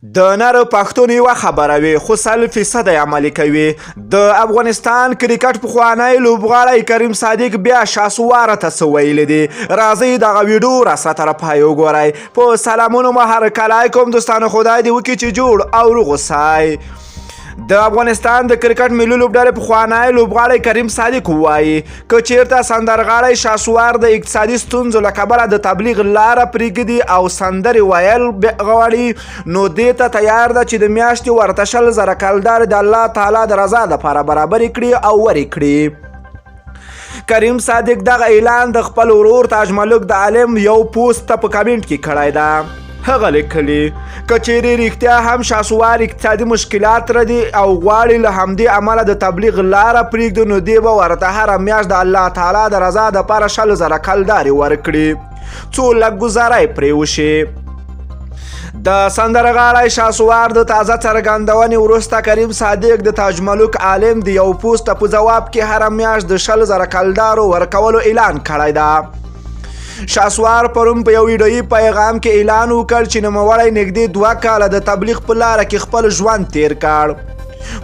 د نر پښتون یوه خبره وي خو 100% عملي کوي. د افغانستان کرکټ پخوانی لوبغاړی کریم صادق بیا شاسواره ته څه ویلي دي. راځئ دغه ویډیو راسره پای وګورئ. په سلامونو مه هرکلی کوم دوستانو، خدای دې وکړي چې جوړ او روغ اوسئ. د افغانستان د کرکټ ملي لوبډلې پخوانی لوبغاړی کریم صادق وایي که چیرته سندرغاړی شاسوار د اقتصادي ستونزو له کبله د تبلیغ لاره پرېږدي او سندرې ویل غواړي نو دې ته تیار ده چې د میاشتې ورته 100,000 کلدار د الله تعالی د رضا دپاره برابرې کړي او ورې کړي. کریم صادق دغه اعلان د خپل ورور تاج ملک د عالم یو پوسټ ته په کمنټ کې کړی ده. هغه لیکلي که چیرې رښتیا هم شاسوار اقتصادي مشکلات لري او غواړي له همدې امله د تبلیغ لاره پرېږدي نو دې به ورته هره میاشت د الله تعالی د رضا دپاره 100,000 کلدارې ورکړي څو لږ ګزاره یې پرې وشي. د سندرغاړی شاسوار د تازه څرګندونې وروسته کریم صادق د تاج ملک عالم د یو پوسټ په جواب کې هره میاشت د 100,000 کلدارو ورکولو اعلان کړی ده. شاسوار پرون په یو ویډیویي پیغام کې اعلان وکړ چې نوموړی نږدې 2 کاله د تبلیغ په لاره کې خپل ژوند تیر کړ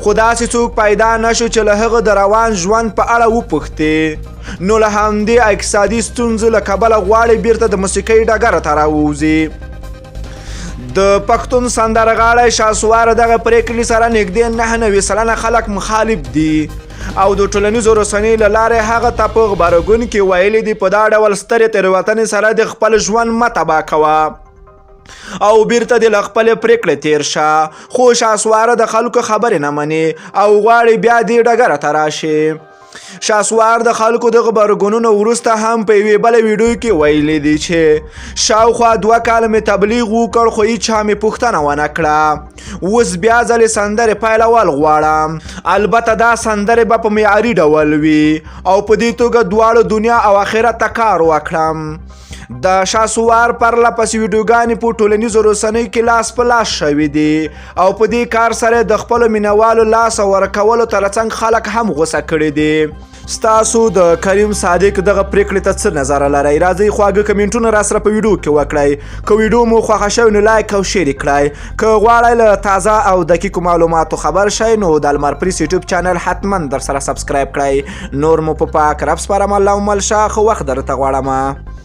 خو داسې څوک پیدا نشو چې له هغه د روان ژوند په اړه وپوښتي نو له همدې اقتصادي ستونزو له کبله غواړي بیرته د موسیقۍ ډګر ته راووځي. د پښتون سندرغاړی شاسوار دغه پریکړې سره نږدې 99% خلک مخالف دي او د ټولنیزو رسنیو له لارې هغه ته په غبرګون کې ویلي دي په دا ډول سترې تېروتنې سره د خپل ژوند مه تباه کوه او بیرته دې له خپلې پرېکړې تېر شه. خو شاسواره د خلکو خبرې نه مني او غواړي بیا دې ډګره ته راشي. شاسوار د خلکو د غبرګونونو وروسته هم په یوې بله ویډیو کې ویلي دي چې شاوخوا 2 کاله مې تبلیغ وکړ خو هیچا مې پوښتنه ونه کړه. اوس بیا ځلې سندرې پیلول غواړم. البته دا سندرې به په معیاري ډول وي او په دې توګه دواړو دنیا او آخرت ته کار وکړم. د شاسوار پرله پسې ویډیوګانې په ټولنیزو رسنیو کې لاس په لاس شوي دي او په دې کار سره د خپلو مینوالو لاس ورکولو ترڅنګ خلک هم غوسه کړي دي. ستاسو د کریم صادق دغه پریکړې ته څه نظر لرئ؟ راځئ خواږه کمنټونه راسره په ویډیو کې وکړئ. که ویډیو مو خوښه شوې نو لایک او شیر کړئ. که غواړئ له تازه او دقیقو معلوماتو خبر شئ نو د لمر پریس یوټیوب چینل حتما در سره سبسکرایب کړئ. نور مو په پاک رب سپارم. الله مل شه. ښه وخت درته غواړم.